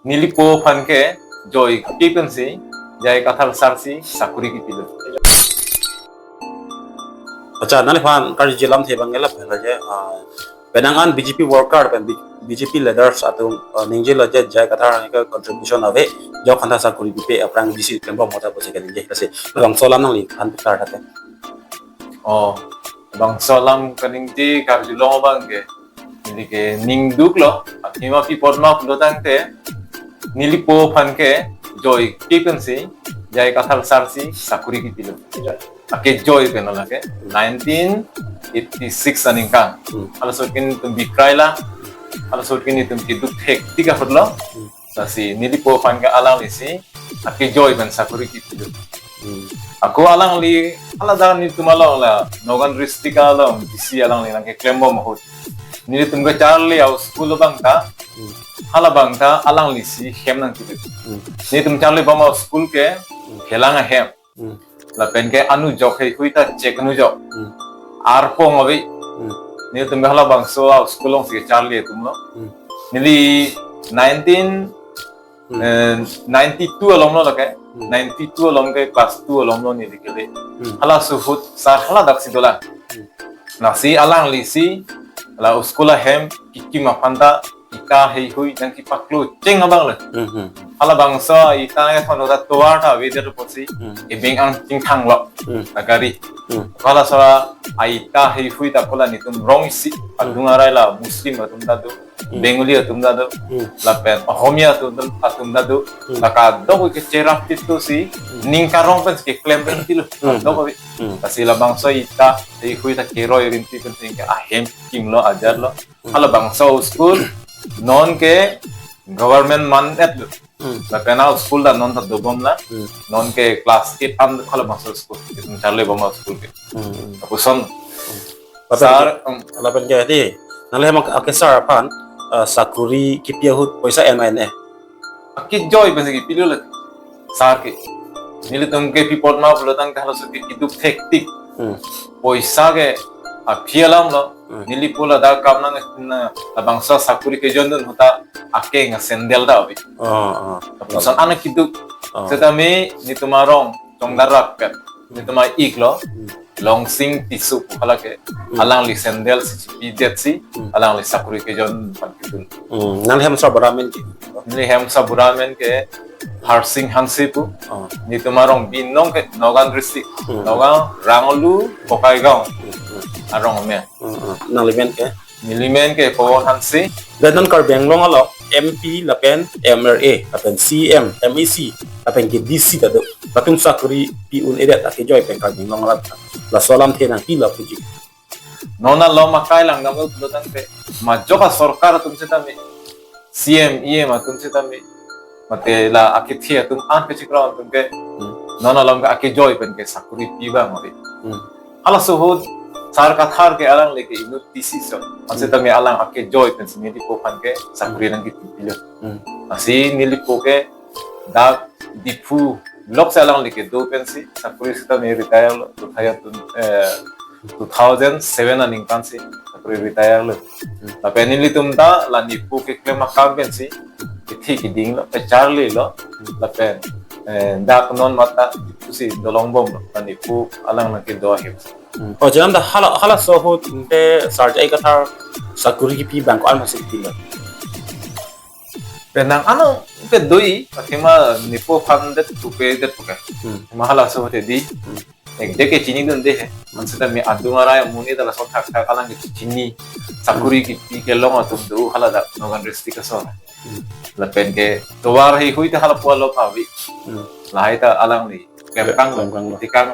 nilipo phanke joy kipensi jai kathal sarsi sakuri ki pilo acha nale phan kar jilam the bangela phela je penangan BJP worker pen BJP leaders atung ningjela je jai kathar ka contribution ave jo khanda sakuri pe aprang bisi kemba mota bose kan je kase bang solam nang li khan tar thate oh bang solam kaning ti karjulong bangke nilike ningduk lo akima pi podma pulo tangte nilipo phanke joy kipensi jai kathal sarsi sakuri ki pilo ake joy penolake 1986 aningka ala sokin tum bikraila ala sokin tum kiduk hek tiga hodlo sasi nilipo phanke alang lisi ake joy ben sakuri ki pilo aku alang li ala daran ni tumalong la nogan ristika long disi alang li nang klembo mahut ni tum ga charli au school bangka hala bangka alang lisi hem nang tidu ni tum charli bama school ke khelanga hem la pen ke anu jok he huita check anu jok ar pong avi ni tum hala bang so au school long se charli tum lo nili 1992 along lo ke 92 along ke class 2 along lo ni dikele hala suhut sar hala daksi dola nasi alang lisi la uskula hem kiki mapanda ita hei hui dan ki paklu ceng abang le hala bangsa ita nge thono da toar tha weather posi e beng ang ting thang lo nagari hala sara aita hei hui ta kola ni tum rong si adunga rai la muslim atum da do bengali atum da do la pen homia atum da do la ka do ke cerap titu si ning karong pen ke klem pen tilu do ko kasi la bangsa ita hei hui ta kero irin ti pen ke ahem kim lo ajar lo hala bangsa school non ke government man et la penal school da non ta dobom la non ke class 8 am khala masal school itum charle boma school ke apuson sar la pen ke ti nale mak akesar pan sakuri kipia hut poisa MNA akit joy basi pilul sar ke nili tum ke pipot ma bulotang khala su ke kiduk hektik poisa ke aphialam lo nili pula da kamna na bangsa sakuri ke jondun huta ake nga sendel da obi apuson anak kiduk setami ni tumarong tongdarak pet ni tumai iklo longsing tisu khala ke alang li sendel si pijet si alang li sakuri ke jon pankidun nan hem sa baramen ki ni hem sa buramen ke harsing hansipu ni tumarong binong ke nogan district nogan rangolu pokaigao arong me nang limen ke nilimen ke po hansi danon kar benglong alo MP lapen MRA lapen CM MEC lapen ke DC tado patung sakuri pi un area ta ke joy pen kar benglong la solam thena ki la puji nona lo makai lang namu dotang pe majoka sarkar tumse tami CM EM tumse tami mate la akithia tum an ke chikra tum ke nona lom ka ake joy pen ke sakuri pi ba mari ala suhud sar kathar ke alang leke inu tisi so ase tami alang ake joy pen sini po phan ke sakuri nang ki pilo asi nilipo ke da dipu lok se alang leke do pen si sakuri sita me retire lo to thaya 2007 aning kan si sakuri retire lo la penili tum da la nipu ke klem akam pen si ithi ki ding lo pe charli lo la pen da non mata si dolong bom la nipu alang na ke do him o janam da hala so ho te sarj ai kathar sakuri ki pi bank al masik ti penang ano pe doi akhima nipo fandet tu pe det puka mahala so hote di ek deke chini dun de hai mansita me adungara muni dala so thak thak alang ki chini sakuri ki pi ke long atum du hala da nogan ristika so la pen ke towar hi hui ta hala po lo pa wi lai ta alang ni kem kang tikang